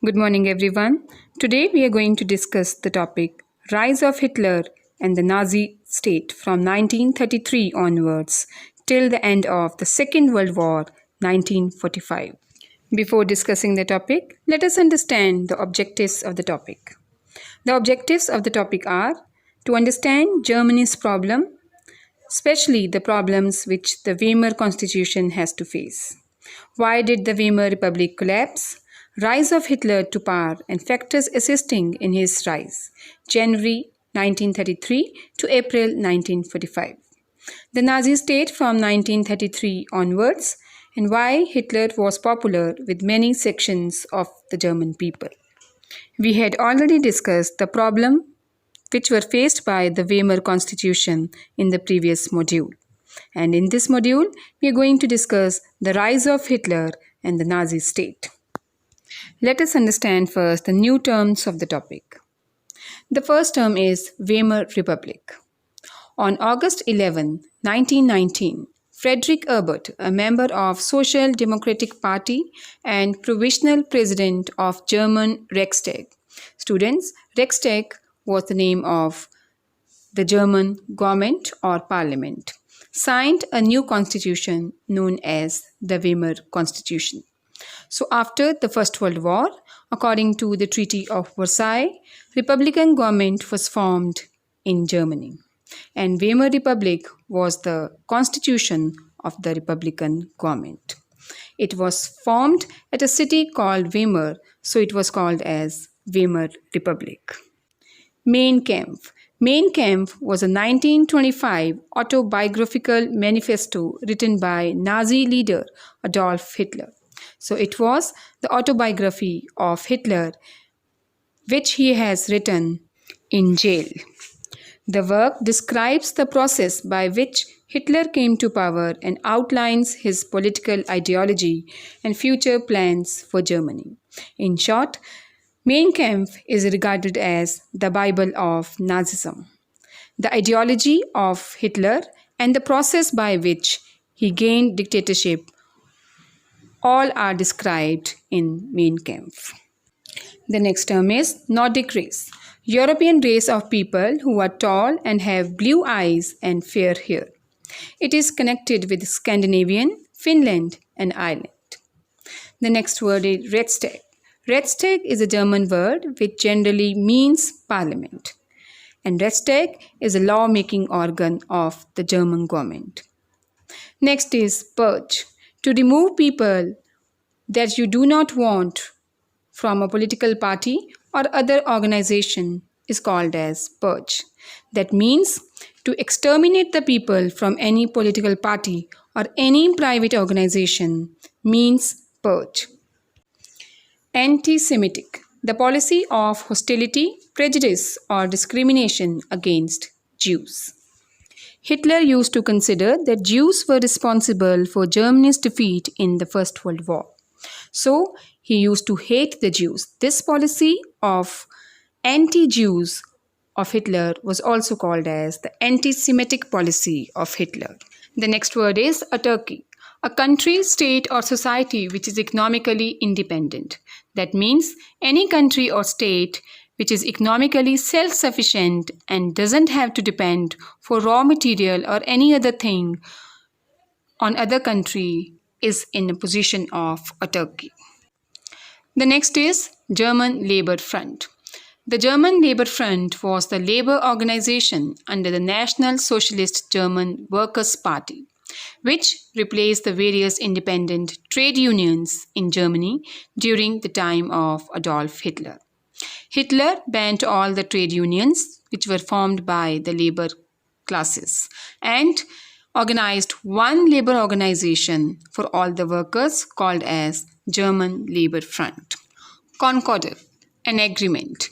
Good morning, everyone. Today we are going to discuss the topic Rise of Hitler and the Nazi state from 1933 onwards till the end of the Second World War, 1945. Before discussing the topic, let us understand the objectives of the topic. The objectives of the topic are to understand Germany's problem, especially the problems which the Weimar Constitution has to face. Why did the Weimar Republic collapse? Rise of Hitler to power and factors assisting in his rise, January 1933 to April 1945. The Nazi state from 1933 onwards, and why Hitler was popular with many sections of the German people. We had already discussed the problem which were faced by the Weimar Constitution in the previous module. And in this module, we are going to discuss the rise of Hitler and the Nazi state. Let us understand first the new terms of the topic. The first term is Weimar Republic. On August 11, 1919, Friedrich Ebert, a member of Social Democratic Party and provisional president of German Reichstag. Students, Reichstag was the name of the German government or parliament, signed a new constitution known as the Weimar Constitution. So after the First World War, according to the Treaty of Versailles, Republican government was formed in Germany. And Weimar Republic was the constitution of the Republican government. It was formed at a city called Weimar, so it was called as Weimar Republic. Mein Kampf. Mein Kampf was a 1925 autobiographical manifesto written by Nazi leader Adolf Hitler. So it was the autobiography of Hitler, which he has written in jail. The work describes the process by which Hitler came to power and outlines his political ideology and future plans for Germany. In short, Mein Kampf is regarded as the Bible of Nazism. The ideology of Hitler and the process by which he gained dictatorship all are described in Mein Kampf. The next term is Nordic race. European race of people who are tall and have blue eyes and fair hair. It is connected with Scandinavian, Finland and Ireland. The next word is Reichstag. Reichstag is a German word which generally means parliament. And Reichstag is a law-making organ of the German government. Next is purge. To remove people that you do not want from a political party or other organization is called as purge. That means to exterminate the people from any political party or any private organization means purge. Anti-Semitic. The policy of hostility, prejudice or discrimination against Jews. Hitler used to consider that Jews were responsible for Germany's defeat in the First World War. So, he used to hate the Jews. This policy of anti-Jews of Hitler was also called as the anti-Semitic policy of Hitler. The next word is autarky. A country, state or society which is economically independent. That means any country or state which is economically self-sufficient and doesn't have to depend for raw material or any other thing on other country is in a position of autarky. The next is German Labour Front. The German Labour Front was the labor organization under the National Socialist German Workers' Party, which replaced the various independent trade unions in Germany during the time of Adolf Hitler. Hitler banned all the trade unions which were formed by the labor classes and organized one labor organization for all the workers called as German Labour Front. Concordat, an agreement.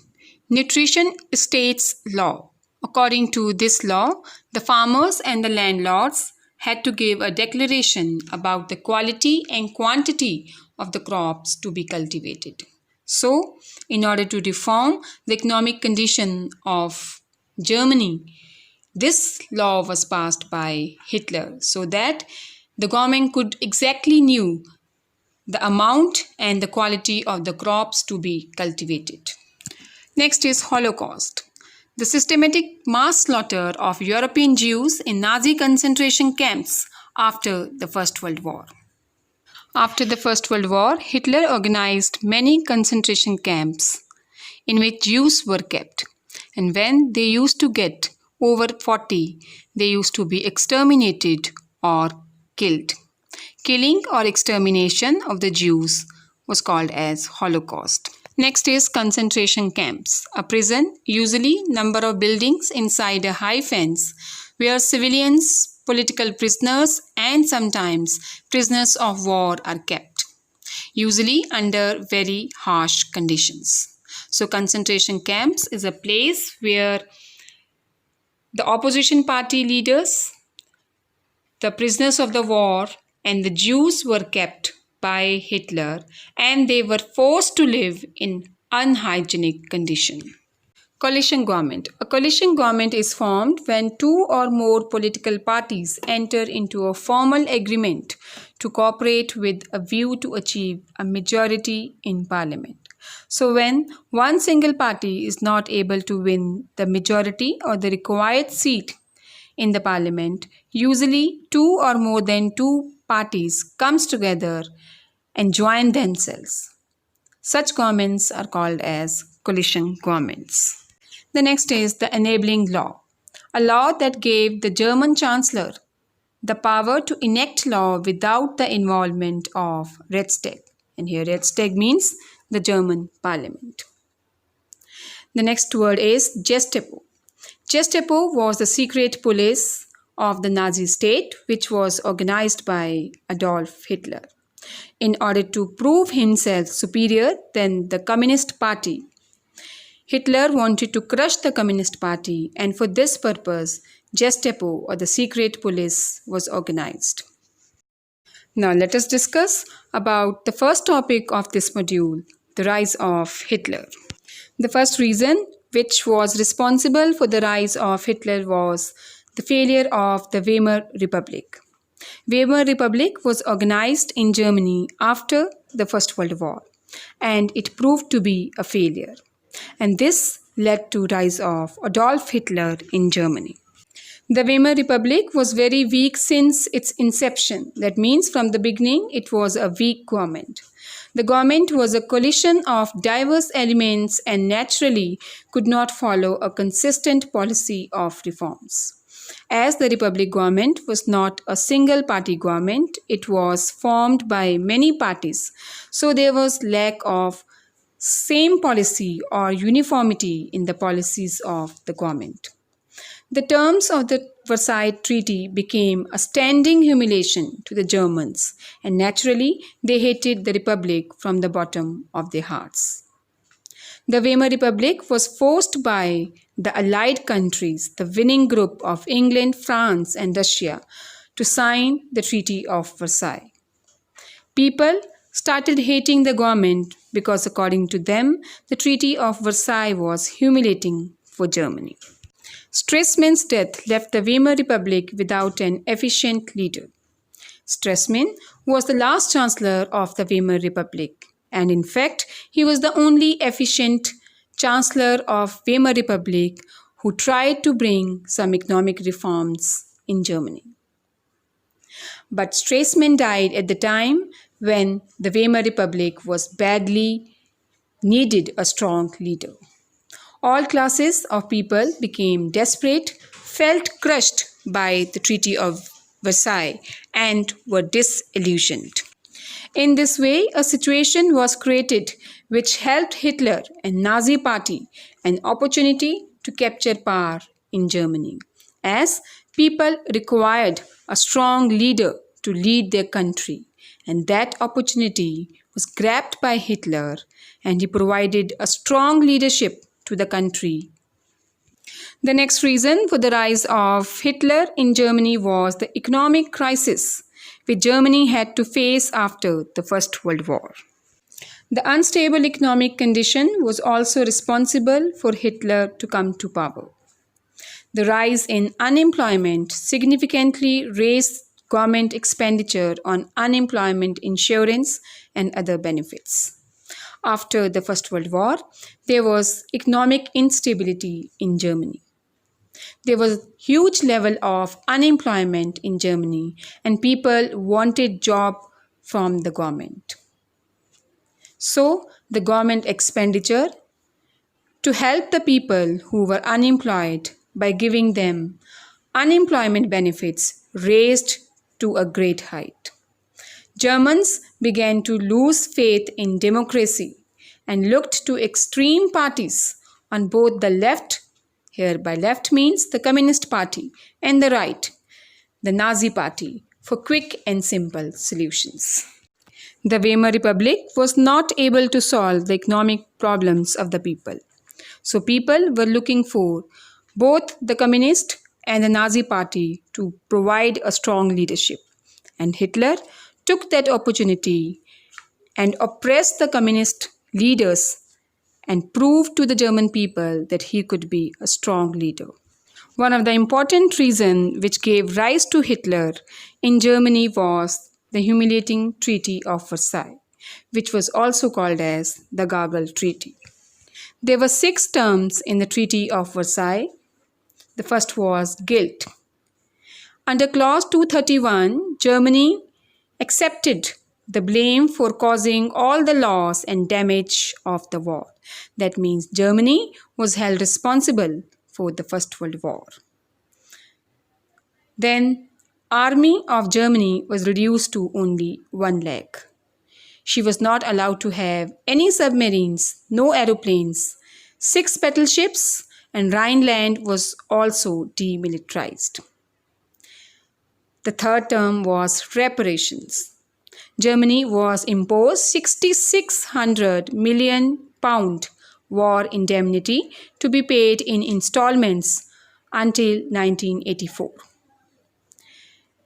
Nutrition Estates Law. According to this law, the farmers and the landlords had to give a declaration about the quality and quantity of the crops to be cultivated. So, in order to reform the economic condition of Germany, this law was passed by Hitler so that the government could exactly knew the amount and the quality of the crops to be cultivated. Next is Holocaust. The systematic mass slaughter of European Jews in Nazi concentration camps after the First World War. After the First World War, Hitler organized many concentration camps in which Jews were kept. And when they used to get over 40, they used to be exterminated or killed. Killing or extermination of the Jews was called as Holocaust. Next is concentration camps. A prison, usually number of buildings inside a high fence, where civilians, political prisoners and sometimes prisoners of war are kept, usually under very harsh conditions. So concentration camps is a place where the opposition party leaders, the prisoners of the war and the Jews were kept by Hitler, and they were forced to live in unhygienic condition. Coalition government. A coalition government is formed when two or more political parties enter into a formal agreement to cooperate with a view to achieve a majority in parliament. So when one single party is not able to win the majority or the required seat in the parliament, usually two or more than two parties comes together and join themselves. Such governments are called as coalition governments. The next is the enabling law, a law that gave the German Chancellor the power to enact law without the involvement of Reichstag. And here Reichstag means the German parliament. The next word is Gestapo. Gestapo was the secret police of the Nazi state, which was organized by Adolf Hitler. In order to prove himself superior than the Communist Party, Hitler wanted to crush the Communist Party, and for this purpose, Gestapo or the secret police was organized. Now let us discuss about the first topic of this module, the rise of Hitler. The first reason which was responsible for the rise of Hitler was the failure of the Weimar Republic. Weimar Republic was organized in Germany after the First World War, and it proved to be a failure. And this led to rise of Adolf Hitler in Germany. The Weimar Republic was very weak since its inception. That means from the beginning it was a weak government. The government was a coalition of diverse elements and naturally could not follow a consistent policy of reforms. As the Republic government was not a single party government, it was formed by many parties. So there was lack of same policy or uniformity in the policies of the government. The terms of the Versailles Treaty became a standing humiliation to the Germans, and naturally they hated the Republic from the bottom of their hearts. The Weimar Republic was forced by the Allied countries, the winning group of England, France and Russia, to sign the Treaty of Versailles. People started hating the government because according to them, the Treaty of Versailles was humiliating for Germany. Stresemann's death left the Weimar Republic without an efficient leader. Stresemann was the last chancellor of the Weimar Republic, and in fact, he was the only efficient chancellor of Weimar Republic who tried to bring some economic reforms in Germany. But Stresemann died at the time when the Weimar Republic was badly needed a strong leader. All classes of people became desperate, felt crushed by the Treaty of Versailles, and were disillusioned. In this way, a situation was created which helped Hitler and Nazi Party an opportunity to capture power in Germany, as people required a strong leader to lead their country, and that opportunity was grabbed by Hitler, and he provided a strong leadership to the country. The next reason for the rise of Hitler in Germany was the economic crisis which Germany had to face after the First World War. The unstable economic condition was also responsible for Hitler to come to power. The rise in unemployment significantly raised government expenditure on unemployment insurance and other benefits. After the First World War, there was economic instability in Germany. There was huge level of unemployment in Germany and people wanted job from the government. So the government expenditure to help the people who were unemployed by giving them unemployment benefits raised to a great height. Germans began to lose faith in democracy and looked to extreme parties on both the left, here by left means the Communist Party, and the right, the Nazi Party, for quick and simple solutions. The Weimar Republic was not able to solve the economic problems of the people. So people were looking for both the Communist and the Nazi Party to provide a strong leadership. And Hitler took that opportunity and oppressed the Communist leaders and proved to the German people that he could be a strong leader. One of the important reasons which gave rise to Hitler in Germany was the humiliating Treaty of Versailles, which was also called as the Gargle Treaty. There were 6 terms in the Treaty of Versailles. The first was guilt. Under Clause 231, Germany accepted the blame for causing all the loss and damage of the war. That means Germany was held responsible for the First World War. Then, Army of Germany was reduced to only 1 lakh. She was not allowed to have any submarines, no aeroplanes, 6 battleships, and Rhineland was also demilitarized. The third term was reparations. Germany was imposed £6,600 million war indemnity to be paid in installments until 1984.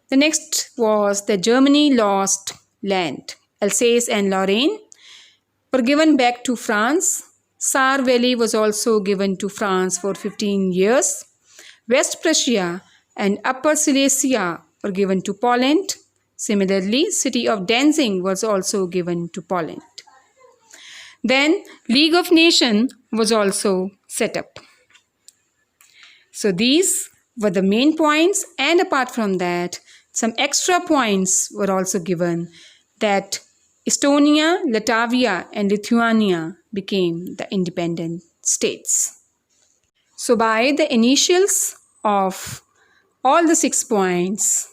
The next was that Germany lost land. Alsace and Lorraine were given back to France. Saar Valley was also given to France for 15 years. West Prussia and Upper Silesia were given to Poland. Similarly, city of Danzig was also given to Poland. Then, League of Nations was also set up. So these were the main points, and apart from that, some extra points were also given that Estonia, Latvia, and Lithuania became the independent states. So by the initials of all the 6 points,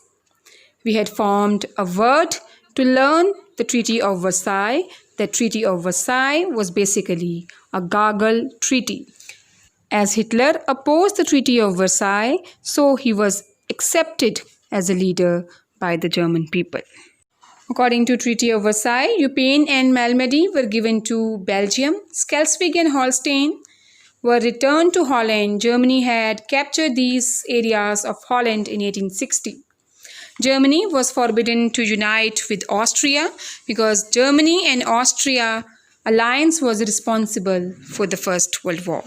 we had formed a word to learn the Treaty of Versailles. The Treaty of Versailles was basically a Gargle Treaty. As Hitler opposed the Treaty of Versailles, so he was accepted as a leader by the German people. According to Treaty of Versailles, Eupen and Malmedy were given to Belgium. Schleswig and Holstein were returned to Holland. Germany had captured these areas of Holland in 1860. Germany was forbidden to unite with Austria because Germany and Austria alliance was responsible for the First World War.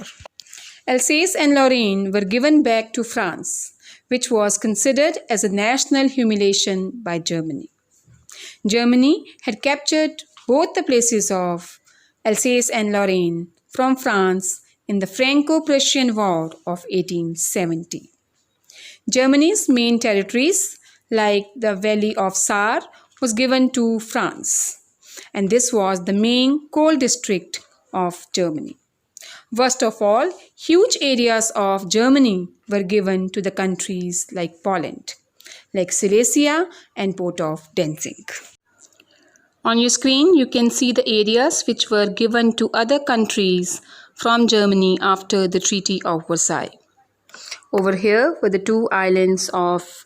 Alsace and Lorraine were given back to France, which was considered as a national humiliation by Germany. Germany had captured both the places of Alsace and Lorraine from France in the Franco-Prussian War of 1870. Germany's main territories, like the Valley of Saar, was given to France, and this was the main coal district of Germany. Worst of all, huge areas of Germany were given to the countries like Poland, like Silesia and Port of Danzig. On your screen, you can see the areas which were given to other countries from Germany after the Treaty of Versailles. Over here were the 2 islands of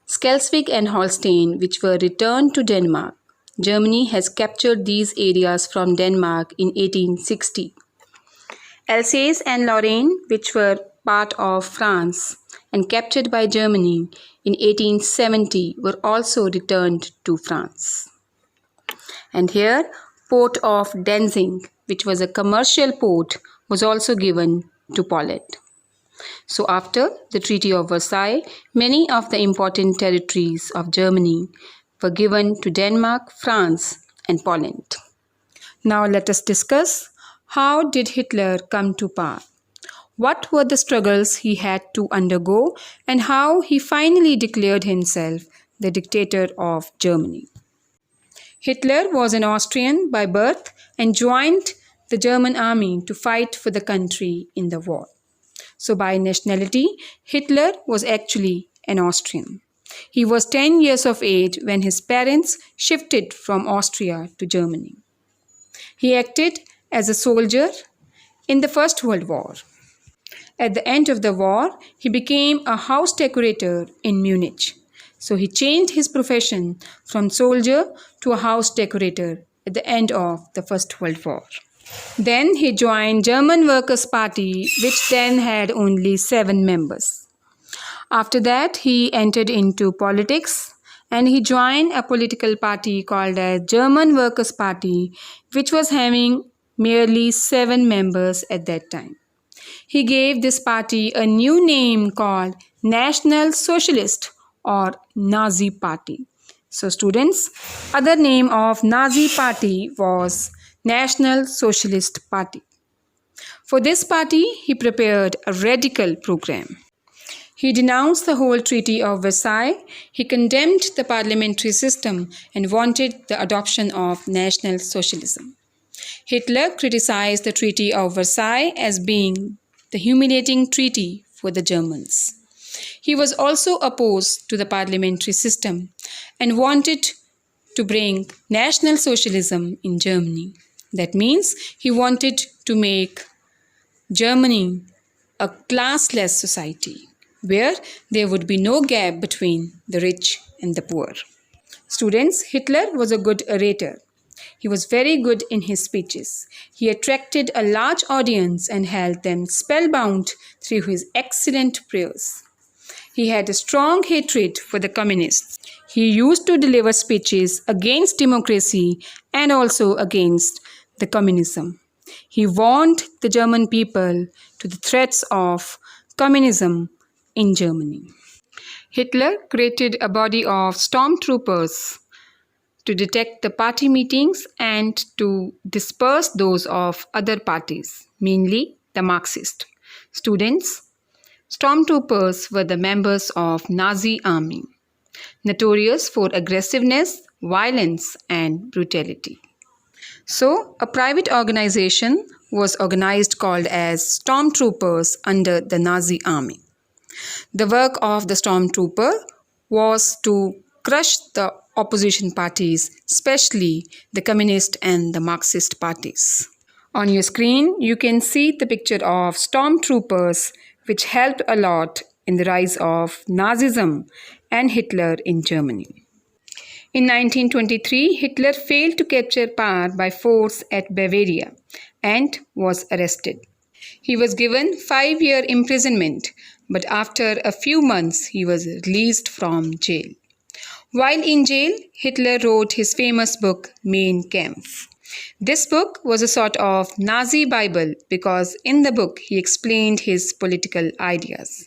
Schleswig and Holstein, which were returned to Denmark. Germany has captured these areas from Denmark in 1860. Alsace and Lorraine, which were part of France and captured by Germany in 1870, were also returned to France. And here, Port of Danzig, which was a commercial port, was also given to Poland. So after the Treaty of Versailles, many of the important territories of Germany were given to Denmark, France, and Poland. Now let us discuss, how did Hitler come to power? What were the struggles he had to undergo, and how he finally declared himself the dictator of Germany? Hitler was an Austrian by birth and joined the German army to fight for the country in the war. So by nationality, Hitler was actually an Austrian. He was 10 years of age when his parents shifted from Austria to Germany. He acted as a soldier in the First World War. At the end of the war, he became a house decorator in Munich. So he changed his profession from soldier to a house decorator at the end of the First World War. Then he joined German Workers' Party, which then had only 7 members. After that, he entered into politics and he joined a political party called as German Workers' Party, which was having merely 7 members at that time. He gave this party a new name called National Socialist or Nazi Party. So students, other name of Nazi Party was National Socialist Party. For this party, he prepared a radical program. He denounced the whole Treaty of Versailles, he condemned the parliamentary system and wanted the adoption of National Socialism. Hitler criticized the Treaty of Versailles as being the humiliating treaty for the Germans. He was also opposed to the parliamentary system and wanted to bring National Socialism in Germany. That means he wanted to make Germany a classless society where there would be no gap between the rich and the poor. Students, Hitler was a good orator. He was very good in his speeches. He attracted a large audience and held them spellbound through his excellent prayers. He had a strong hatred for the communists. He used to deliver speeches against democracy and also against the communism. He warned the German people to the threats of communism in Germany. Hitler created a body of stormtroopers to detect the party meetings and to disperse those of other parties, mainly the Marxist. Students, stormtroopers were the members of Nazi army, notorious for aggressiveness, violence, and brutality. So, a private organization was organized called as stormtroopers under the Nazi army. The work of the stormtrooper was to crush the opposition parties, especially the communist and the Marxist parties. On your screen, you can see the picture of stormtroopers, which helped a lot in the rise of Nazism and Hitler in Germany. In 1923, Hitler failed to capture power by force at Bavaria and was arrested. He was given 5-year imprisonment, but after a few months, he was released from jail. While in jail, Hitler wrote his famous book, Mein Kampf. This book was a sort of Nazi Bible because in the book he explained his political ideas.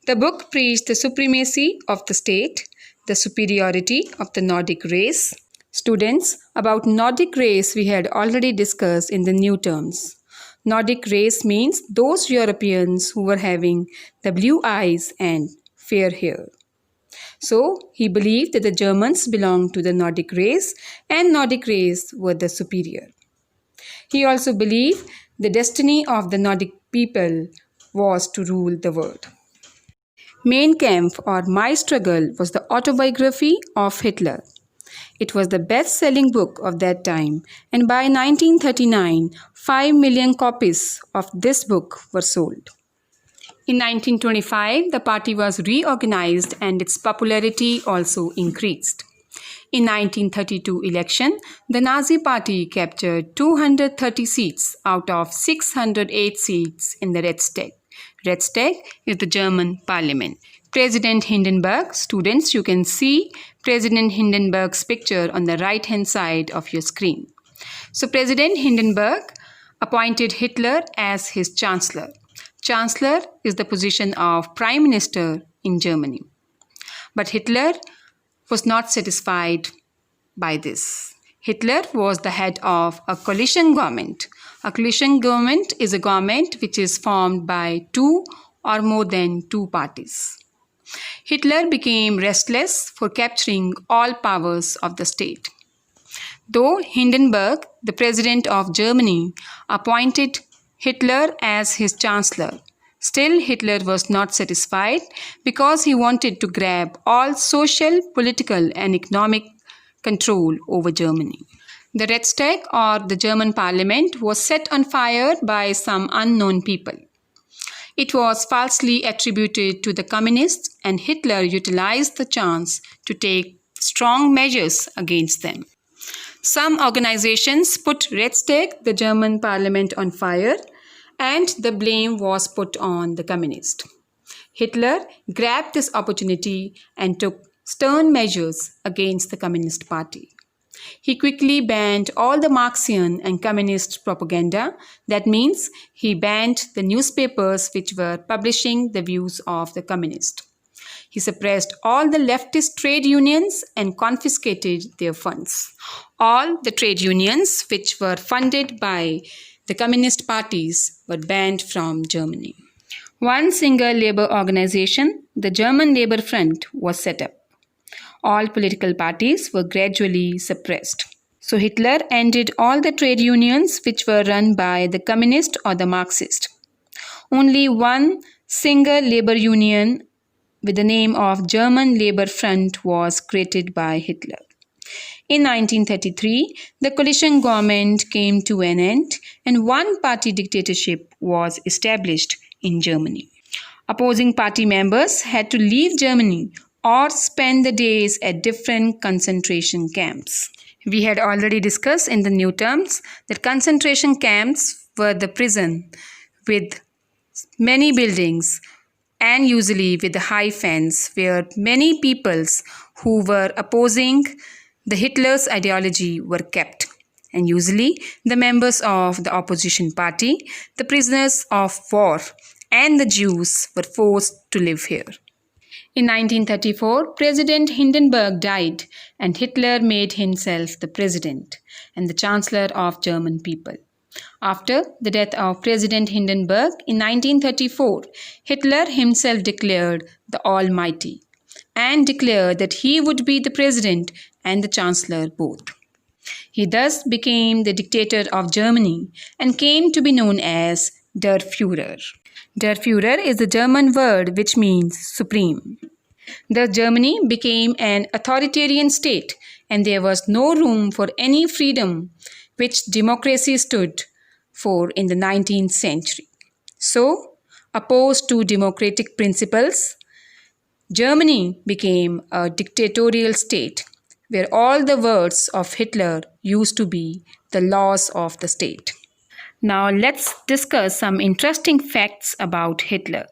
The book preached the supremacy of the state, the superiority of the Nordic race. Students, about Nordic race we had already discussed in the new terms. Nordic race means those Europeans who were having the blue eyes and fair hair. So, he believed that the Germans belonged to the Nordic race and Nordic race were the superior. He also believed the destiny of the Nordic people was to rule the world. Mein Kampf or My Struggle was the autobiography of Hitler. It was the best-selling book of that time, and by 1939, 5 million copies of this book were sold. In 1925, the party was reorganized and its popularity also increased. In 1932 election, the Nazi Party captured 230 seats out of 608 seats in the Reichstag. Reichstag is the German parliament. President Hindenburg, students, you can see President Hindenburg's picture on the right-hand side of your screen. So President Hindenburg appointed Hitler as his chancellor. Chancellor is the position of Prime Minister in Germany. But Hitler was not satisfied by this. Hitler was the head of a coalition government. A coalition government is a government which is formed by two or more than two parties. Hitler became restless for capturing all powers of the state. Though Hindenburg, the president of Germany, appointed Hitler as his chancellor, still Hitler was not satisfied because he wanted to grab all social, political and economic control over Germany. The Reichstag, or the German parliament, was set on fire by some unknown people. It was falsely attributed to the communists, and Hitler utilized the chance to take strong measures against them. Some organizations put Reichstag, the German parliament, on fire, and the blame was put on the communists. Hitler grabbed this opportunity and took stern measures against the Communist Party. He quickly banned all the Marxian and communist propaganda. That means he banned the newspapers which were publishing the views of the communists. He suppressed all the leftist trade unions and confiscated their funds. All the trade unions which were funded by the communist parties were banned from Germany. One single labor organization, the German Labor Front, was set up. All political parties were gradually suppressed. So Hitler ended all the trade unions which were run by the communist or the Marxist. Only one single labor union with the name of German Labor Front was created by Hitler. In 1933, the coalition government came to an end and one-party dictatorship was established in Germany. Opposing party members had to leave Germany or spend the days at different concentration camps. We had already discussed in the new terms that concentration camps were the prison with many buildings and usually with a high fence where many peoples who were opposing the Hitler's ideology were kept. And usually the members of the opposition party, the prisoners of war, and the Jews were forced to live here. In 1934, President Hindenburg died and Hitler made himself the president and the chancellor of German people. After the death of President Hindenburg in 1934, Hitler himself declared the Almighty and declared that he would be the president and the chancellor both. He thus became the dictator of Germany and came to be known as Der Führer. Der Führer is the German word which means supreme. Thus Germany became an authoritarian state and there was no room for any freedom which democracy stood for in the 19th century. So, opposed to democratic principles, Germany became a dictatorial state where all the words of Hitler used to be the laws of the state. Now let's discuss some interesting facts about Hitler.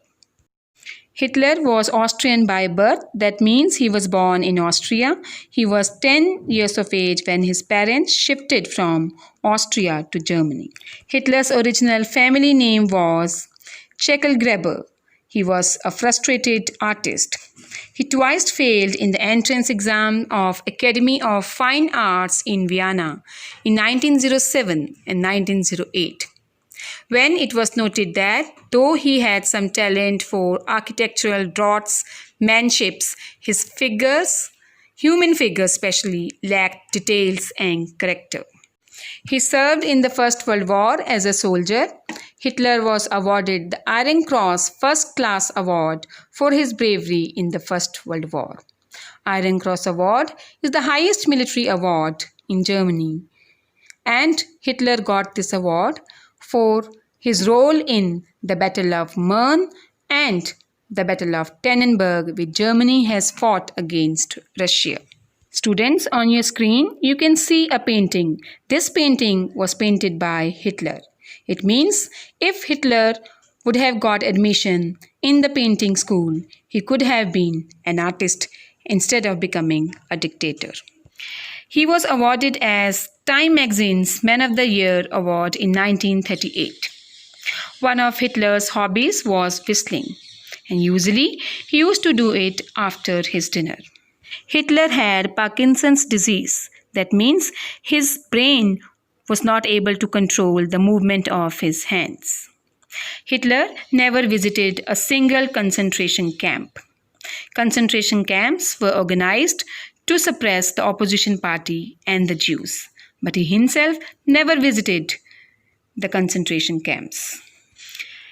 Hitler was Austrian by birth. That means he was born in Austria. He was 10 years of age when his parents shifted from Austria to Germany. Hitler's original family name was Scheckelgräber. He was a frustrated artist. He twice failed in the entrance exam of Academy of Fine Arts in Vienna in 1907 and 1908. When it was noted that, though he had some talent for architectural draftsmanships, his figures, human figures especially, lacked details and character. He served in the First World War as a soldier. Hitler was awarded the Iron Cross First Class Award for his bravery in the First World War. Iron Cross Award is the highest military award in Germany, and Hitler got this award for his role in the Battle of Marne and the Battle of Tannenberg, which Germany has fought against Russia. Students, on your screen, you can see a painting. This painting was painted by Hitler. It means if Hitler would have got admission in the painting school, he could have been an artist instead of becoming a dictator. He was awarded as Time magazine's Man of the Year award in 1938. One of Hitler's hobbies was whistling, and usually he used to do it after his dinner. Hitler had Parkinson's disease. That means his brain was not able to control the movement of his hands. Hitler never visited a single concentration camp. Concentration camps were organized to suppress the opposition party and the Jews, but he himself never visited the concentration camps.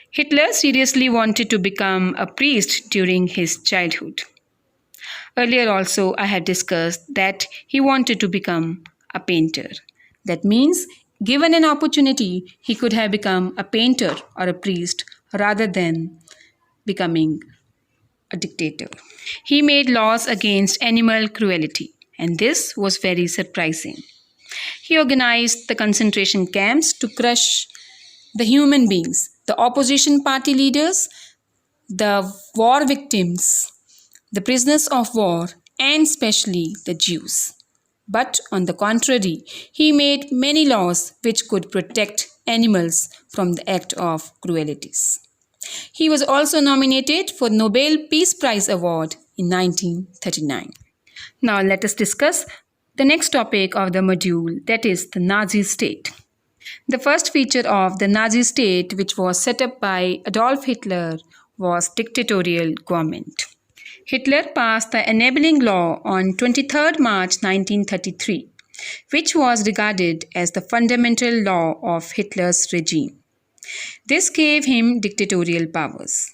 Hitler seriously wanted to become a priest during his childhood. Earlier also I had discussed that he wanted to become a painter. That means given an opportunity, he could have become a painter or a priest rather than becoming a dictator. He made laws against animal cruelty, and this was very surprising. He organized the concentration camps to crush the human beings, the opposition party leaders, the war victims, the prisoners of war, and especially the Jews. But on the contrary, he made many laws which could protect animals from the act of cruelties. He was also nominated for Nobel Peace Prize Award in 1939. Now let us discuss the next topic of the module, that is the Nazi state. The first feature of the Nazi state, which was set up by Adolf Hitler, was dictatorial government. Hitler passed the enabling law on 23 March 1933, which was regarded as the fundamental law of Hitler's regime. This gave him dictatorial powers.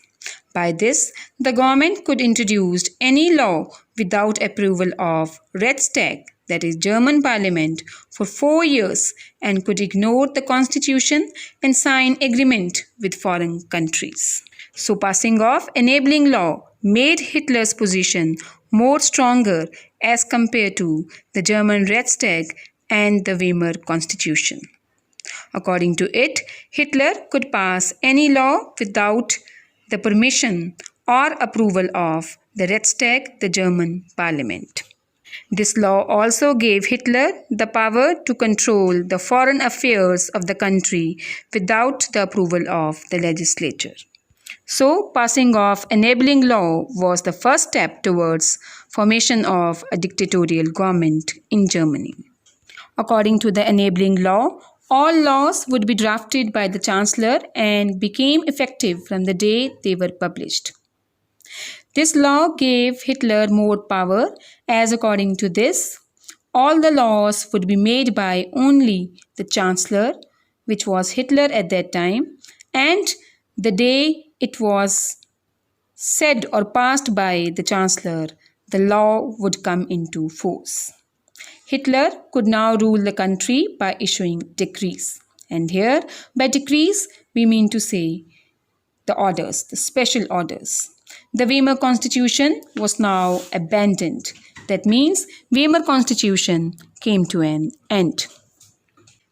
By this, the government could introduce any law without approval of Reichstag, that is German parliament, for 4 years and could ignore the constitution and sign agreement with foreign countries. So passing of enabling law made Hitler's position more stronger as compared to the German Reichstag and the Weimar Constitution. According to it, Hitler could pass any law without the permission or approval of the Reichstag, the German parliament. This law also gave Hitler the power to control the foreign affairs of the country without the approval of the legislature. So, passing of enabling law was the first step towards formation of a dictatorial government in Germany. According to the enabling law, all laws would be drafted by the Chancellor and became effective from the day they were published. This law gave Hitler more power, as according to this, all the laws would be made by only the Chancellor, which was Hitler at that time, and the day it was said or passed by the Chancellor, the law would come into force. Hitler could now rule the country by issuing decrees. And here, by decrees, we mean to say the orders, the special orders. The Weimar Constitution was now abandoned. That means Weimar Constitution came to an end.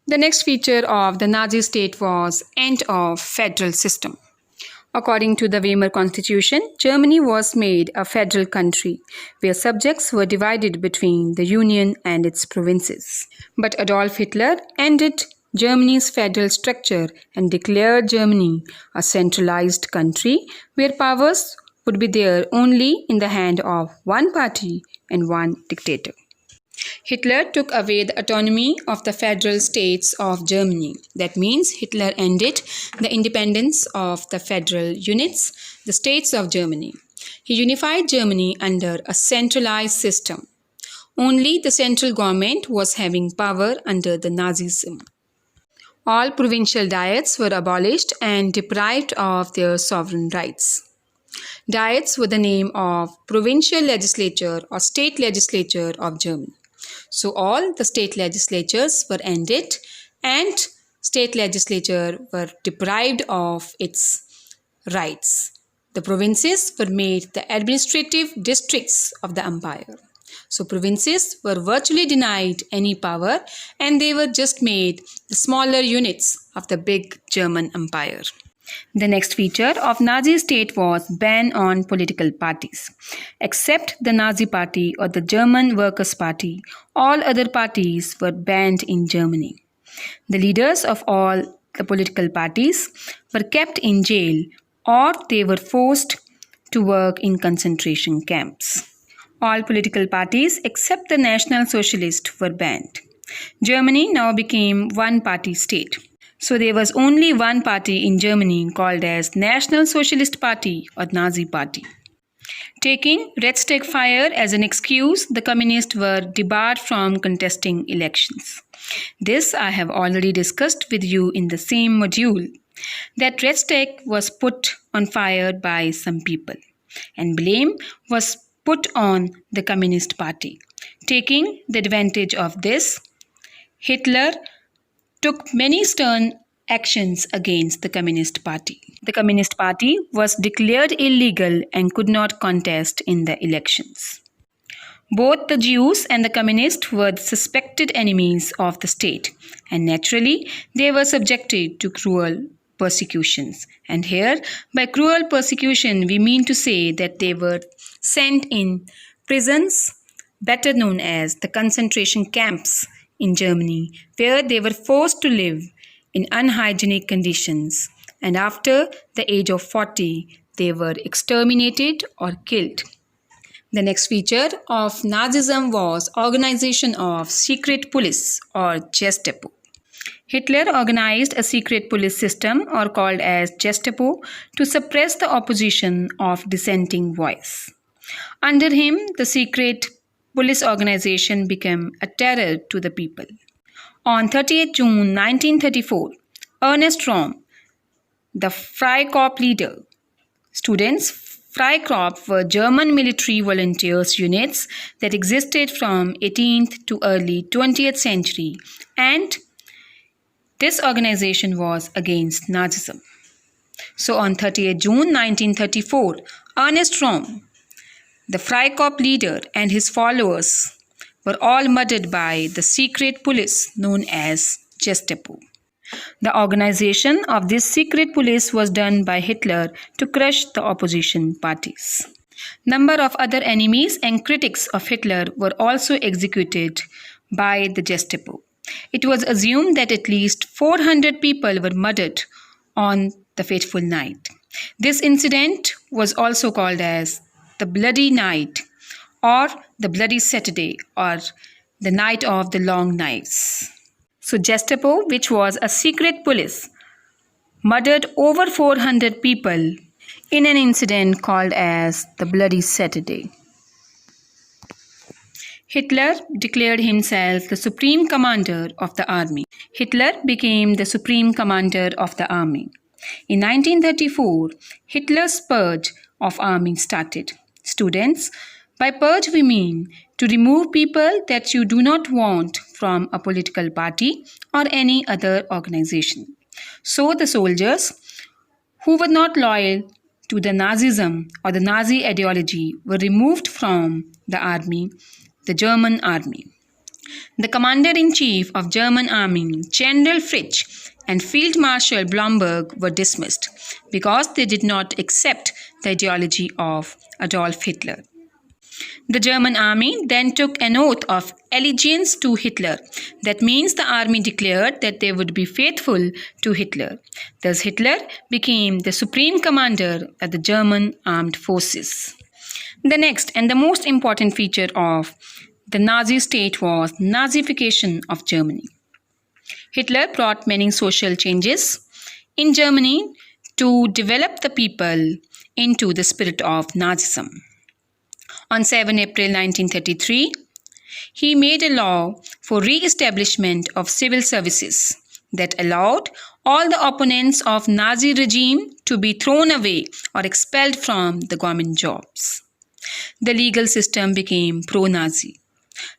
The next feature of the Nazi state was end of federal system. According to the Weimar Constitution, Germany was made a federal country where subjects were divided between the Union and its provinces. But Adolf Hitler ended Germany's federal structure and declared Germany a centralized country where powers would be there only in the hand of one party and one dictator. Hitler took away the autonomy of the federal states of Germany. That means Hitler ended the independence of the federal units, the states of Germany. He unified Germany under a centralized system. Only the central government was having power under the Nazism. All provincial diets were abolished and deprived of their sovereign rights. Diets were the name of provincial legislature or state legislature of Germany. So all the state legislatures were ended and state legislature were deprived of its rights. The provinces were made the administrative districts of the empire. So provinces were virtually denied any power and they were just made the smaller units of the big German empire. The next feature of Nazi state was ban on political parties. Except the Nazi Party or the German Workers' Party, all other parties were banned in Germany. The leaders of all the political parties were kept in jail or they were forced to work in concentration camps. All political parties except the National Socialist were banned. Germany now became one-party state. So there was only one party in Germany called as National Socialist Party or Nazi Party. Taking Red Stag fire as an excuse, the communists were debarred from contesting elections. This I have already discussed with you in the same module, that Red Stag was put on fire by some people, and blame was put on the Communist Party. Taking the advantage of this, Hitler took many stern actions against the Communist Party. The Communist Party was declared illegal and could not contest in the elections. Both the Jews and the Communists were suspected enemies of the state, and naturally they were subjected to cruel persecutions. And here, by cruel persecution, we mean to say that they were sent in prisons, better known as the concentration camps in Germany, where they were forced to live in unhygienic conditions, and after the age of 40, they were exterminated or killed. The next feature of Nazism was organization of secret police or Gestapo. Hitler organized a secret police system, or called as Gestapo, to suppress the opposition of dissenting voice. Under him, the secret police organization became a terror to the people. On 30th June 1934, Ernst Röhm, the Freikorps leader, students Freikorps were German military volunteers units that existed from 18th to early 20th century, and this organization was against Nazism. So on 30th June 1934, Ernst Röhm, the Freikorps leader, and his followers were all murdered by the secret police known as Gestapo. The organization of this secret police was done by Hitler to crush the opposition parties. Number of other enemies and critics of Hitler were also executed by the Gestapo. It was assumed that at least 400 people were murdered on the fateful night. This incident was also called as the Bloody Night, or the Bloody Saturday, or the Night of the Long Knives. So Gestapo, which was a secret police, murdered over 400 people in an incident called as the Bloody Saturday. Hitler declared himself the supreme commander of the army. Hitler became the supreme commander of the army. In 1934, Hitler's purge of army started. Students, by purge we mean to remove people that you do not want from a political party or any other organization. So the soldiers who were not loyal to the Nazism or the Nazi ideology were removed from the army, the German army. The commander-in-chief of German army, General Fritsch, and Field Marshal Blomberg were dismissed because they did not accept the ideology of Adolf Hitler. The German army then took an oath of allegiance to Hitler. That means the army declared that they would be faithful to Hitler. Thus Hitler became the supreme commander of the German armed forces. The next and the most important feature of the Nazi state was Nazification of Germany. Hitler brought many social changes in Germany to develop the people into the spirit of Nazism. On 7 April 1933, he made a law for re-establishment of civil services that allowed all the opponents of Nazi regime to be thrown away or expelled from the government jobs. The legal system became pro-Nazi.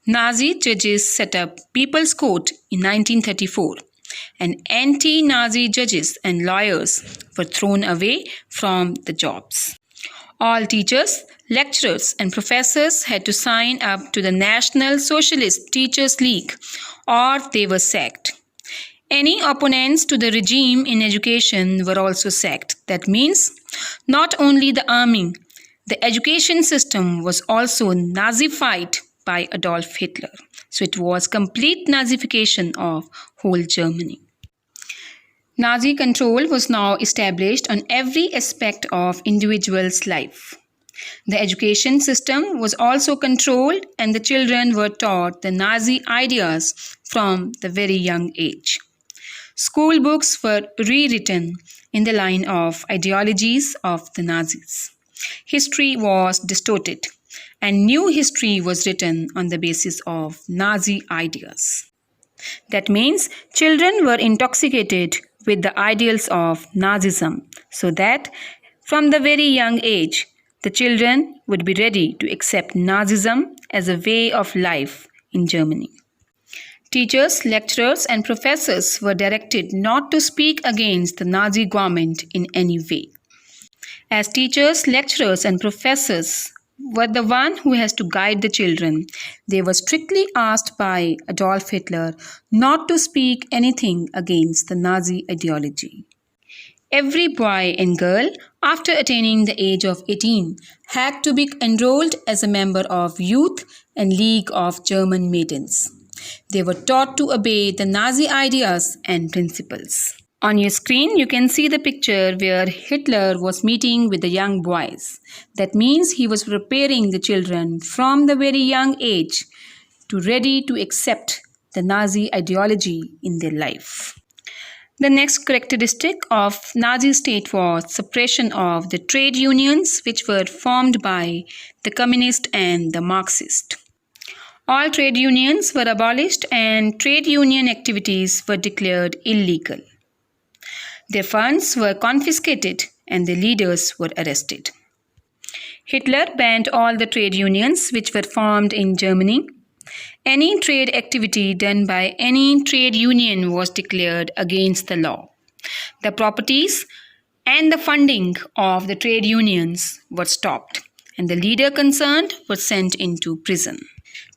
Nazi judges set up People's Court in 1934, and anti-Nazi judges and lawyers were thrown away from the jobs. All teachers, lecturers, and professors had to sign up to the National Socialist Teachers League, or they were sacked. Any opponents to the regime in education were also sacked. That means not only the army, the education system was also Nazified by Adolf Hitler. So it was complete Nazification of whole Germany. Nazi control was now established on every aspect of individual's life. The education system was also controlled, and the children were taught the Nazi ideas from the very young age. School books were rewritten in the line of ideologies of the Nazis. History was distorted, and new history was written on the basis of Nazi ideas. That means children were intoxicated with the ideals of Nazism, so that from the very young age, the children would be ready to accept Nazism as a way of life in Germany. Teachers, lecturers, and professors were directed not to speak against the Nazi government in any way. As teachers, lecturers, and professors were the one who has to guide the children, they were strictly asked by Adolf Hitler not to speak anything against the Nazi ideology. Every boy and girl, after attaining the age of 18, had to be enrolled as a member of Youth and League of German Maidens. They were taught to obey the Nazi ideas and principles. On your screen, you can see the picture where Hitler was meeting with the young boys. That means he was preparing the children from the very young age to ready to accept the Nazi ideology in their life. The next characteristic of Nazi state was suppression of the trade unions which were formed by the communist and the Marxist. All trade unions were abolished and trade union activities were declared illegal. Their funds were confiscated and the leaders were arrested. Hitler banned all the trade unions which were formed in Germany. Any trade activity done by any trade union was declared against the law. The properties and the funding of the trade unions were stopped, and the leader concerned was sent into prison.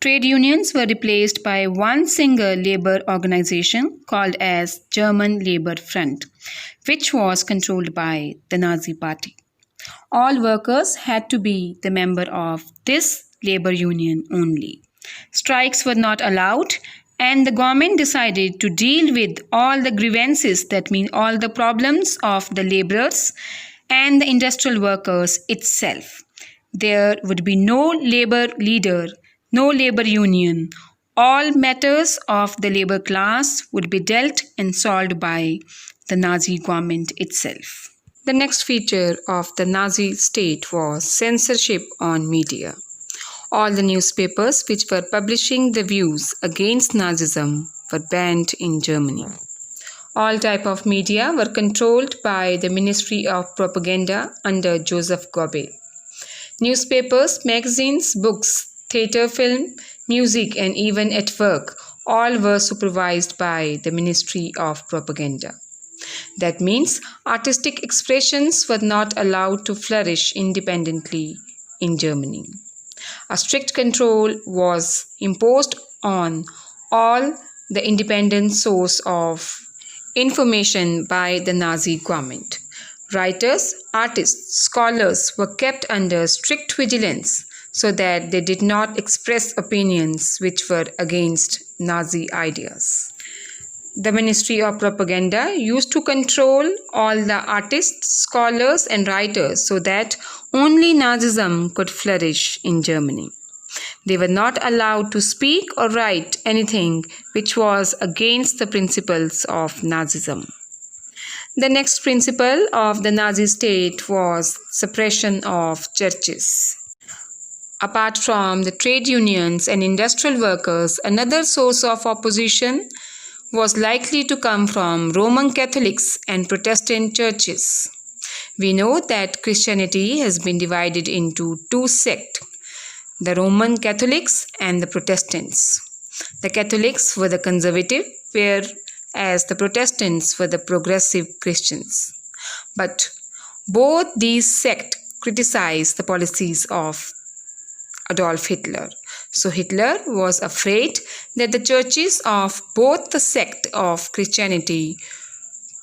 Trade unions were replaced by one single labor organization called as German Labor Front, which was controlled by the Nazi Party. All workers had to be the member of this labor union only. Strikes were not allowed, and the government decided to deal with all the grievances, that means all the problems of the laborers and the industrial workers itself. There would be no labor leader, no labor union. All matters of the labor class would be dealt and solved by the Nazi government itself. The next feature of the Nazi state was censorship on media. All the newspapers which were publishing the views against Nazism were banned in Germany. All type of media were controlled by the Ministry of Propaganda under Joseph Goebbels. Newspapers, magazines, books, theatre, film, music, and even at work, all were supervised by the Ministry of Propaganda. That means artistic expressions were not allowed to flourish independently in Germany. A strict control was imposed on all the independent source of information by the Nazi government. Writers, artists, scholars were kept under strict vigilance so that they did not express opinions which were against Nazi ideas. The Ministry of Propaganda used to control all the artists, scholars, and writers so that only Nazism could flourish in Germany. They were not allowed to speak or write anything which was against the principles of Nazism. The next principle of the Nazi state was suppression of churches. Apart from the trade unions and industrial workers, another source of opposition was likely to come from Roman Catholics and Protestant churches. We know that Christianity has been divided into two sects, the Roman Catholics and the Protestants. The Catholics were the conservative, whereas the Protestants were the progressive Christians. But both these sects criticized the policies of Adolf Hitler. So Hitler was afraid that the churches of both the sect of Christianity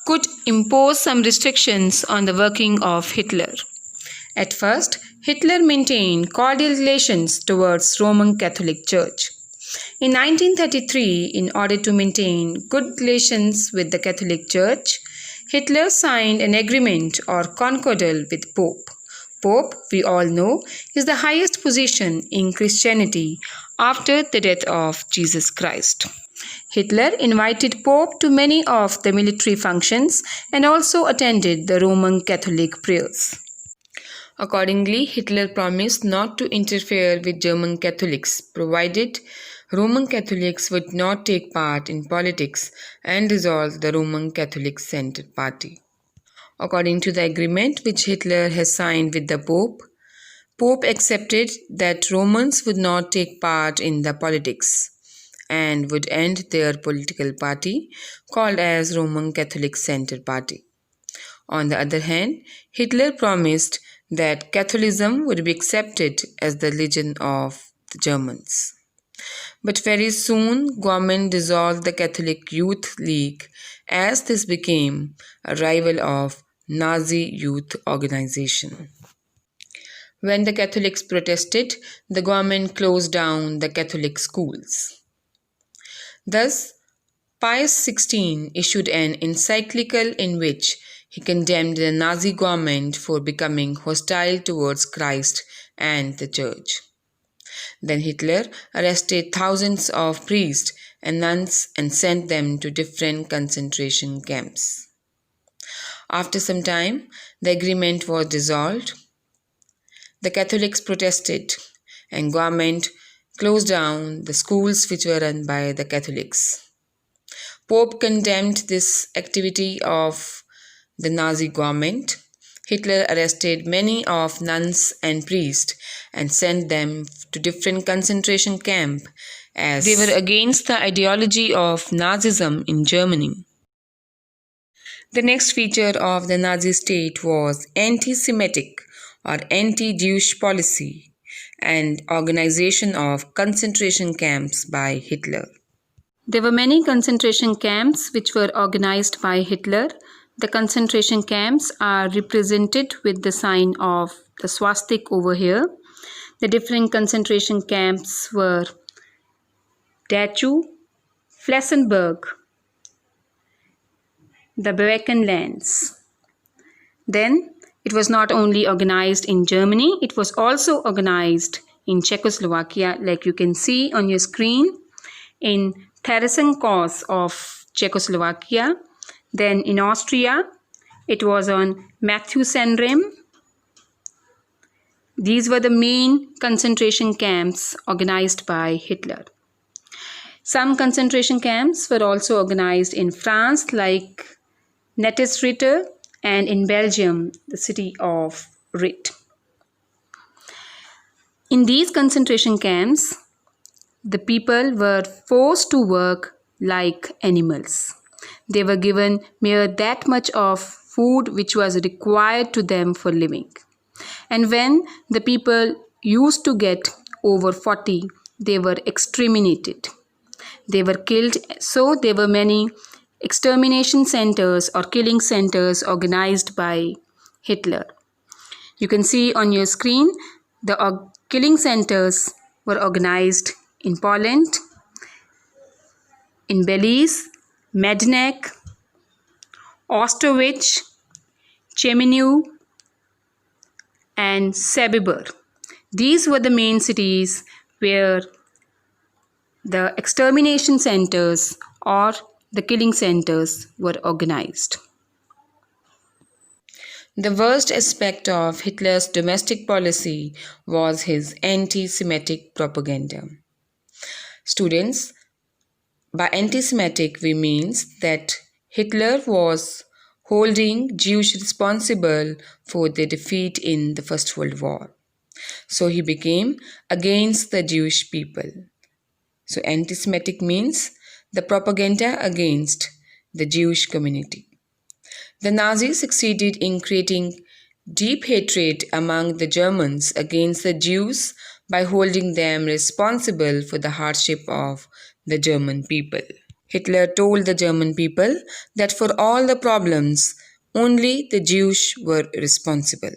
could impose some restrictions on the working of Hitler. At first, Hitler maintained cordial relations towards Roman Catholic Church. In 1933, in order to maintain good relations with the Catholic Church, Hitler signed an agreement or concordal with Pope. Pope, we all know, is the highest position in Christianity after the death of Jesus Christ. Hitler invited Pope to many of the military functions and also attended the Roman Catholic prayers. Accordingly, Hitler promised not to interfere with German Catholics, provided Roman Catholics would not take part in politics and dissolve the Roman Catholic Center Party. According to the agreement which Hitler has signed with the Pope accepted that Romans would not take part in the politics and would end their political party called as Roman Catholic Center Party. On the other hand, Hitler promised that Catholicism would be accepted as the religion of the Germans. But very soon, government dissolved the Catholic Youth League as this became a rival of Nazi youth organization. When the Catholics protested, the government closed down the Catholic schools. Thus, Pius XVI issued an encyclical in which he condemned the Nazi government for becoming hostile towards Christ and the Church. Then Hitler arrested thousands of priests and nuns and sent them to different concentration camps. After some time, the agreement was dissolved. The Catholics protested and government closed down the schools which were run by the Catholics. Pope condemned this activity of the Nazi government. Hitler arrested many of nuns and priests and sent them to different concentration camps as they were against the ideology of Nazism in Germany. The next feature of the Nazi state was anti-Semitic or anti-Jewish policy and organization of concentration camps by Hitler. There were many concentration camps which were organized by Hitler. The concentration camps are represented with the sign of the swastika over here. The different concentration camps were Dachau, Flessenburg, the Balkanlands. Then it was not only organized in Germany, it was also organized in Czechoslovakia, like you can see on your screen, in Theresenkos of Czechoslovakia. Then in Austria, it was on Matthäussenrem. These were the main concentration camps organized by Hitler. Some concentration camps were also organized in France, like Nettesritte, and in Belgium, the city of Rit. In these concentration camps, the people were forced to work like animals. They were given mere that much of food which was required to them for living. And when the people used to get over 40, they were exterminated. They were killed. So there were many extermination centers or killing centers organized by Hitler. You can see on your screen the killing centers were organized in Poland, in Belize, Majdanek, Austerwitz, Cheminu, and Sobibor. These were the main cities where the extermination centers or the killing centers were organized. The worst aspect of Hitler's domestic policy was his anti-Semitic propaganda. Students, by anti-Semitic we means that Hitler was holding Jews responsible for their defeat in the First World War. So he became against the Jewish people. So anti-Semitic means the propaganda against the Jewish community. The Nazis succeeded in creating deep hatred among the Germans against the Jews by holding them responsible for the hardship of the German people. Hitler told the German people that for all the problems, only the Jews were responsible.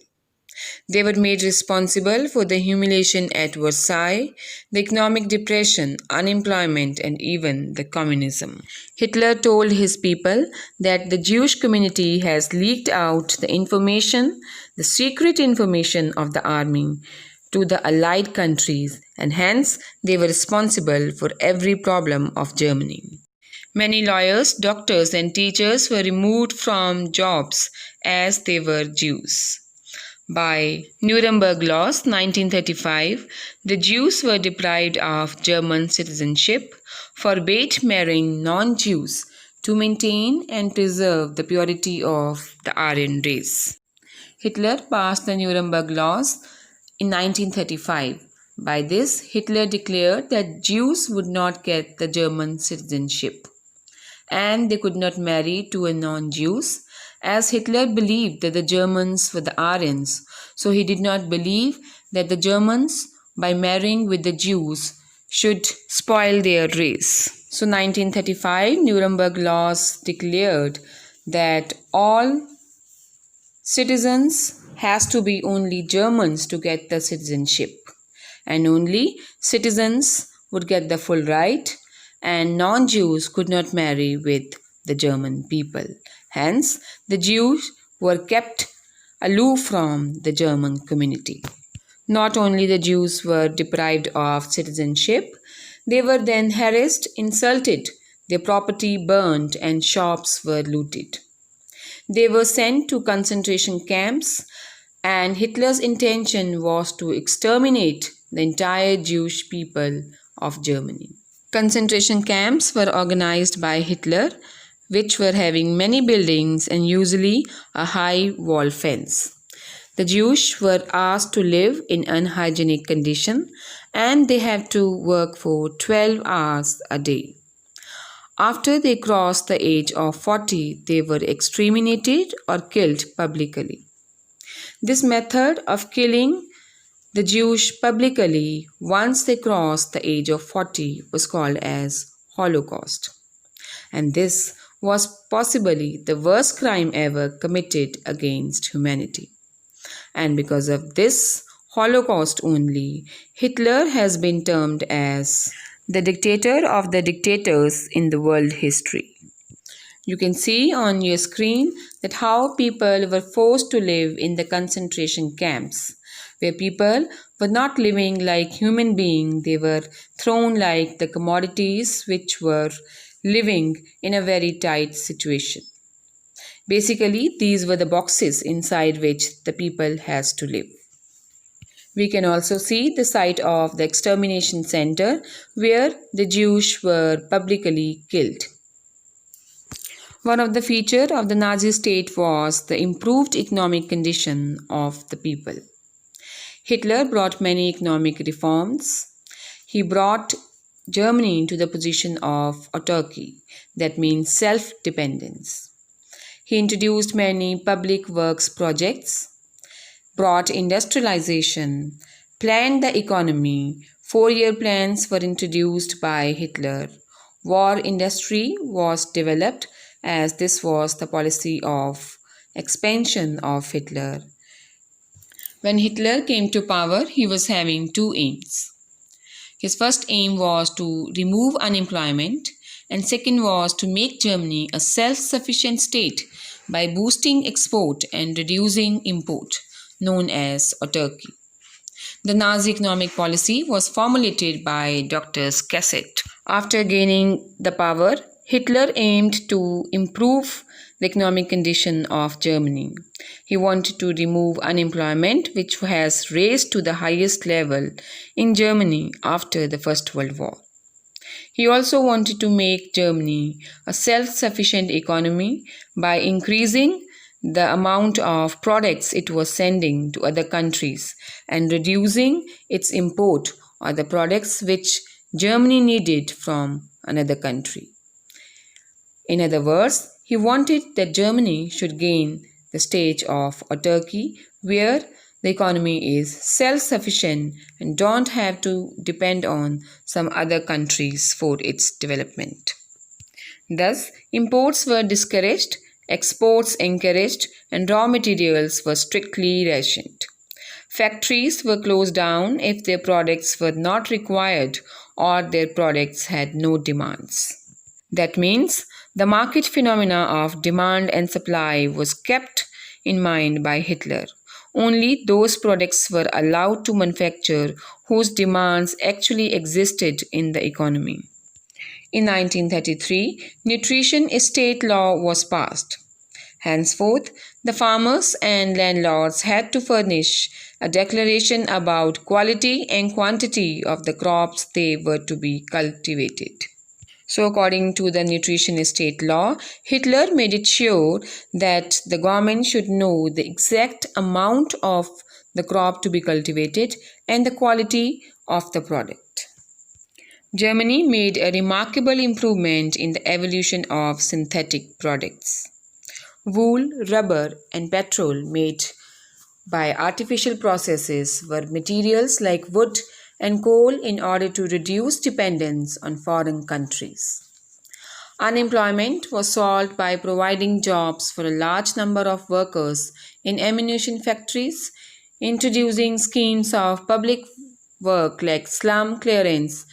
They were made responsible for the humiliation at Versailles, the economic depression, unemployment, and even the communism. Hitler told his people that the Jewish community has leaked out the information, the secret information of the army, to the Allied countries, and hence they were responsible for every problem of Germany. Many lawyers, doctors, and teachers were removed from jobs as they were Jews. By Nuremberg laws 1935, the Jews were deprived of German citizenship, forbade marrying non-Jews to maintain and preserve the purity of the Aryan race. Hitler passed the Nuremberg laws in 1935. By this, Hitler declared that Jews would not get the German citizenship and they could not marry to a non-Jews, as Hitler believed that the Germans were the Aryans, so he did not believe that the Germans, by marrying with the Jews, should spoil their race. So 1935 Nuremberg laws declared that all citizens has to be only Germans to get the citizenship, and only citizens would get the full right, and non-Jews could not marry with the German people. Hence, the Jews were kept aloof from the German community. Not only the Jews were deprived of citizenship, they were then harassed, insulted, their property burned, and shops were looted. They were sent to concentration camps, and Hitler's intention was to exterminate the entire Jewish people of Germany. Concentration camps were organized by Hitler, which were having many buildings and usually a high wall fence. The Jews were asked to live in unhygienic condition and they had to work for 12 hours a day. After they crossed the age of 40, they were exterminated or killed publicly. This method of killing the Jews publicly once they crossed the age of 40 was called as Holocaust. And this was possibly the worst crime ever committed against humanity. And because of this Holocaust only, Hitler has been termed as the dictator of the dictators in the world history. You can see on your screen that how people were forced to live in the concentration camps, where people were not living like human beings, they were thrown like the commodities which were living in a very tight situation. Basically, these were the boxes inside which the people has to live. We can also see the site of the extermination center where the Jews were publicly killed. One of the features of the Nazi state was the improved economic condition of the people. Hitler brought many economic reforms. He brought Germany to the position of autarky, that means self-dependence. He introduced many public works projects, brought industrialization, planned the economy. 4-year plans were introduced by Hitler. War industry was developed as this was the policy of expansion of Hitler. When Hitler came to power, he was having two aims. His first aim was to remove unemployment, and second was to make Germany a self-sufficient state by boosting export and reducing import, known as autarky. The Nazi economic policy was formulated by Dr. Cassett. After gaining the power, Hitler aimed to improve the economic condition of Germany. He wanted to remove unemployment, which has raised to the highest level in Germany after the First World War. He also wanted to make Germany a self-sufficient economy by increasing the amount of products it was sending to other countries and reducing its import or the products which Germany needed from another country. In other words, he wanted that Germany should gain the stage of autarky where the economy is self-sufficient and don't have to depend on some other countries for its development. Thus, imports were discouraged, exports encouraged, and raw materials were strictly rationed. Factories were closed down if their products were not required or their products had no demands. That means the market phenomena of demand and supply was kept in mind by Hitler. Only those products were allowed to manufacture whose demands actually existed in the economy. In 1933, nutrition estate law was passed. Henceforth, the farmers and landlords had to furnish a declaration about quality and quantity of the crops they were to be cultivated. So, according to the nutrition estate law, Hitler made it sure that the government should know the exact amount of the crop to be cultivated and the quality of the product. Germany made a remarkable improvement in the evolution of synthetic products. Wool, rubber, and petrol made by artificial processes were materials like wood and coal in order to reduce dependence on foreign countries. Unemployment was solved by providing jobs for a large number of workers in ammunition factories, introducing schemes of public work like slum clearance,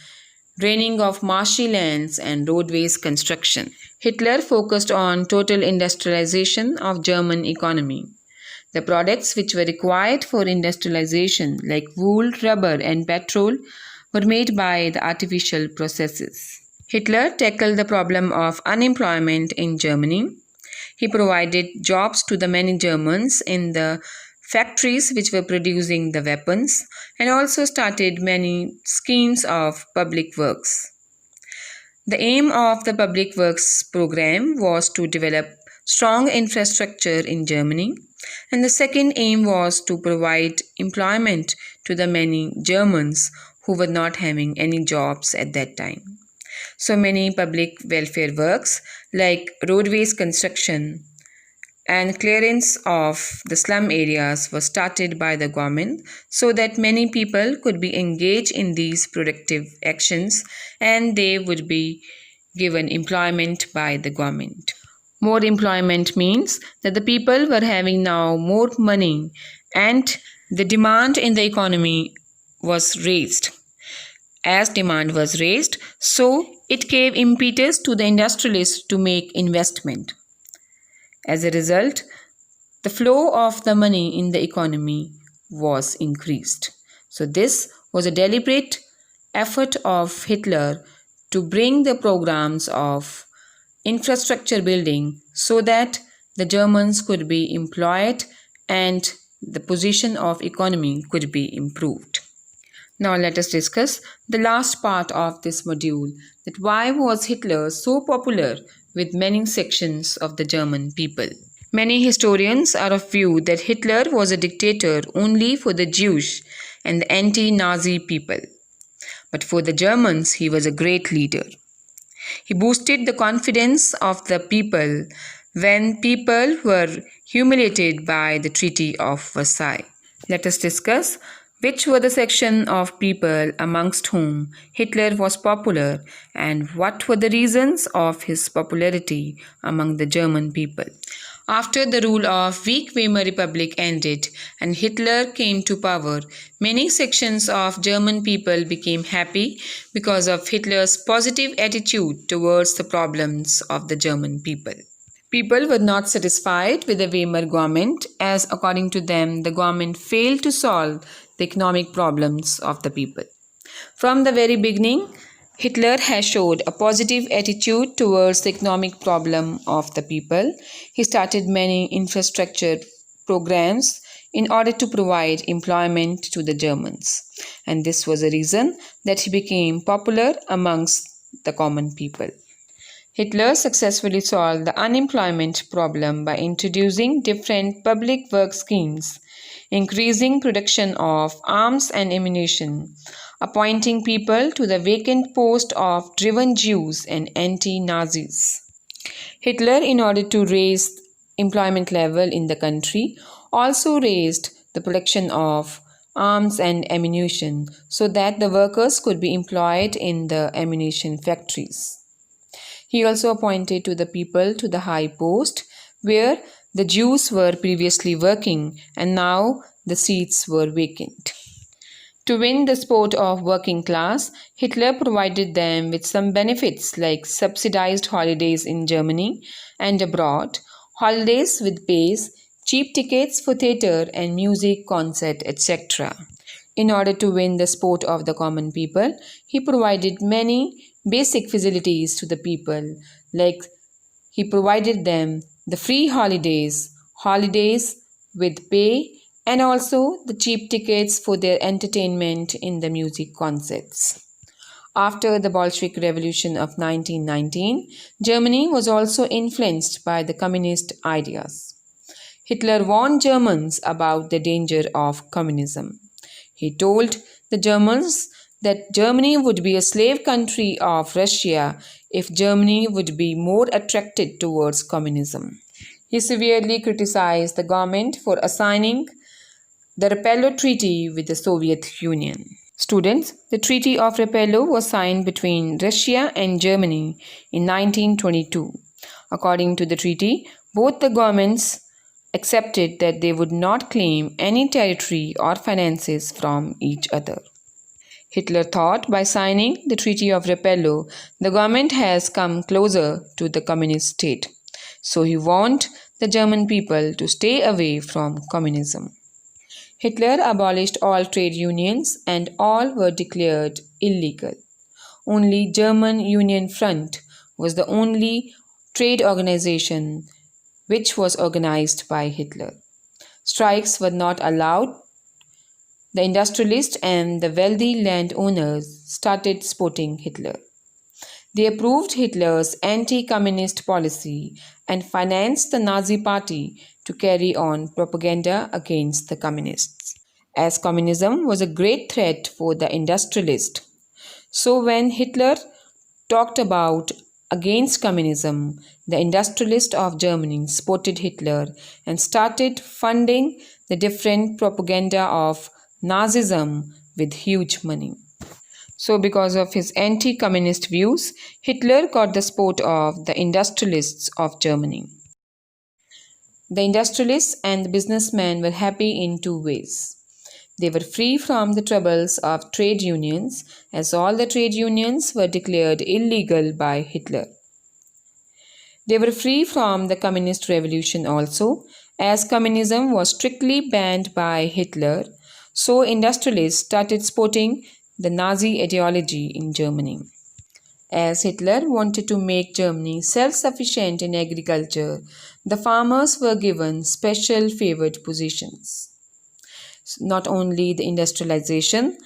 draining of marshy lands, and roadways construction. Hitler focused on total industrialization of German economy. The products which were required for industrialization, like wool, rubber, and petrol, were made by the artificial processes. Hitler tackled the problem of unemployment in Germany. He provided jobs to the many Germans in the factories which were producing the weapons and also started many schemes of public works. The aim of the public works program was to develop strong infrastructure in Germany, and the second aim was to provide employment to the many Germans who were not having any jobs at that time. So many public welfare works like roadways construction and clearance of the slum areas was started by the government so that many people could be engaged in these productive actions and they would be given employment by the government. More employment means that the people were having now more money and the demand in the economy was raised. As demand was raised, so it gave impetus to the industrialists to make investment. As a result, the flow of the money in the economy was increased. So this was a deliberate effort of Hitler to bring the programs of infrastructure building so that the Germans could be employed and the position of economy could be improved. Now let us discuss the last part of this module, that why was Hitler so popular with many sections of the German people. Many historians are of view that Hitler was a dictator only for the Jewish and the anti-Nazi people. But for the Germans, he was a great leader. He boosted the confidence of the people when people were humiliated by the Treaty of Versailles. Let us discuss which were the section of people amongst whom Hitler was popular and what were the reasons of his popularity among the German people. After the rule of weak Wemer Republic ended and Hitler came to power, many sections of German people became happy because of Hitler's positive attitude towards the problems of the German people. People were not satisfied with the Weimar government as, according to them, the government failed to solve the economic problems of the people. From the very beginning, Hitler has showed a positive attitude towards the economic problem of the people. He started many infrastructure programs in order to provide employment to the Germans. And this was a reason that he became popular amongst the common people. Hitler successfully solved the unemployment problem by introducing different public work schemes, increasing production of arms and ammunition, appointing people to the vacant post of driven Jews and anti-Nazis. Hitler, in order to raise employment level in the country, also raised the production of arms and ammunition so that the workers could be employed in the ammunition factories. He also appointed to the people to the high post where the Jews were previously working and now the seats were vacant. To win the support of working class, Hitler provided them with some benefits like subsidized holidays in Germany and abroad, holidays with pays, cheap tickets for theatre and music, concert, etc. In order to win the support of the common people, he provided many basic facilities to the people, like he provided them the free holidays, holidays with pay, and also the cheap tickets for their entertainment in the music concerts. After the Bolshevik Revolution of 1919, Germany was also influenced by the communist ideas. Hitler warned Germans about the danger of communism. He told the Germans that Germany would be a slave country of Russia if Germany would be more attracted towards communism. He severely criticized the government for assigning the Rapallo Treaty with the Soviet Union. Students, the Treaty of Rapallo was signed between Russia and Germany in 1922. According to the treaty, both the governments accepted that they would not claim any territory or finances from each other. Hitler thought by signing the Treaty of Rapallo, the government has come closer to the communist state. So he warned the German people to stay away from communism. Hitler abolished all trade unions and all were declared illegal. Only German Union Front was the only trade organization which was organized by Hitler. Strikes were not allowed. The industrialists and the wealthy landowners started supporting Hitler. They approved Hitler's anti-communist policy and financed the Nazi Party to carry on propaganda against the communists, as communism was a great threat for the industrialists. So when Hitler talked about against communism, the industrialists of Germany supported Hitler and started funding the different propaganda of Nazism with huge money. So because of his anti-communist views, Hitler got the support of the industrialists of Germany. The industrialists and the businessmen were happy in two ways. They were free from the troubles of trade unions, as all the trade unions were declared illegal by Hitler. They were free from the communist revolution also, as communism was strictly banned by Hitler, so industrialists started supporting the Nazi ideology in Germany. As Hitler wanted to make Germany self-sufficient in agriculture, the farmers were given special favored positions. Not only the industrialization,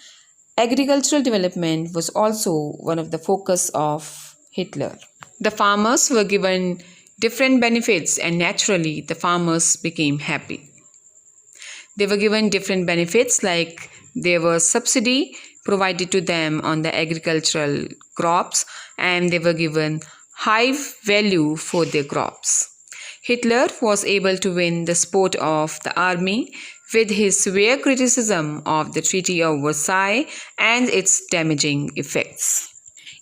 agricultural development was also one of the focus of Hitler. The farmers were given different benefits and naturally the farmers became happy. They were given different benefits like there was subsidy provided to them on the agricultural crops and they were given high value for their crops. Hitler was able to win the support of the army with his severe criticism of the Treaty of Versailles and its damaging effects.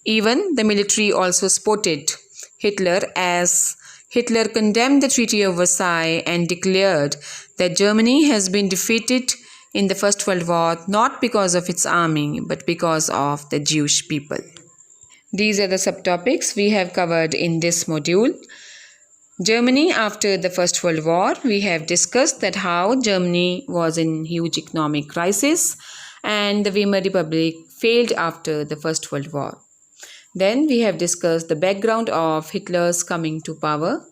Even the military also supported Hitler as Hitler condemned the Treaty of Versailles and declared that Germany has been defeated in the First World War not because of its army but because of the Jewish people. These are the subtopics we have covered in this module. Germany after the First World War, we have discussed that how Germany was in huge economic crisis and the Weimar Republic failed after the First World War. Then we have discussed the background of Hitler's coming to power.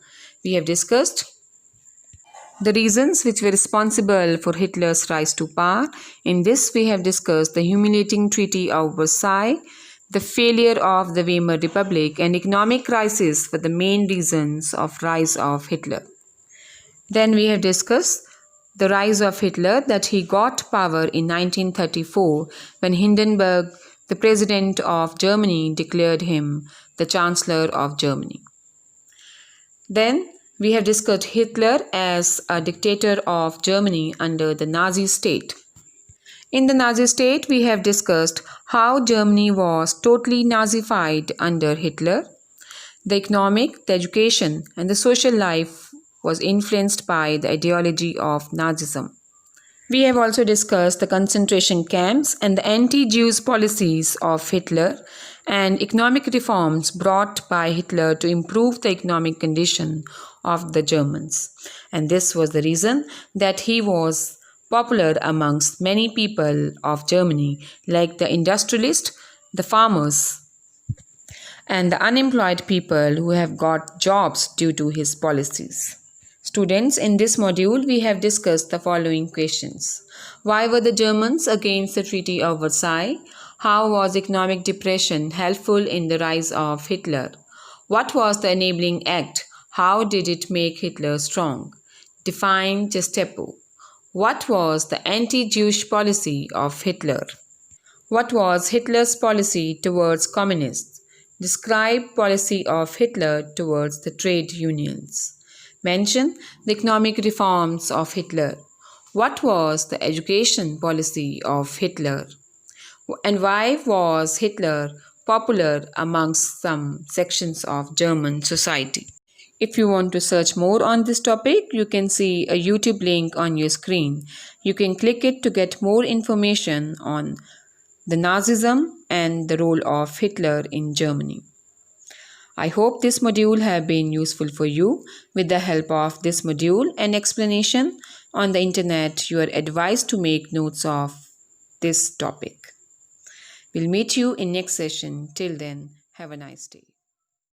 We have discussed the reasons which were responsible for Hitler's rise to power. In this, we have discussed the humiliating Treaty of Versailles, the failure of the Weimar Republic, and economic crisis were the main reasons of rise of Hitler. Then we have discussed the rise of Hitler, that he got power in 1934 when Hindenburg, the president of Germany, declared him the Chancellor of Germany. Then we have discussed Hitler as a dictator of Germany under the Nazi state. In the Nazi state, we have discussed how Germany was totally Nazified under Hitler. The economic, the education, and the social life was influenced by the ideology of Nazism. We have also discussed the concentration camps and the anti-Jewish policies of Hitler and economic reforms brought by Hitler to improve the economic condition of the Germans. And this was the reason that he was popular amongst many people of Germany, like the industrialists, the farmers, and the unemployed people who have got jobs due to his policies. Students, in this module, we have discussed the following questions. Why were the Germans against the Treaty of Versailles? How was economic depression helpful in the rise of Hitler? What was the enabling act? How did it make Hitler strong? Define Gestapo. What was the anti-Jewish policy of Hitler? What was Hitler's policy towards communists? Describe policy of Hitler towards the trade unions. Mention the economic reforms of Hitler. What was the education policy of Hitler? And why was Hitler popular amongst some sections of German society? If you want to search more on this topic, you can see a YouTube link on your screen. You can click it to get more information on the Nazism and the role of Hitler in Germany. I hope this module have been useful for you. With the help of this module and explanation on the internet, you are advised to make notes of this topic. We'll meet you in next session. Till then, have a nice day.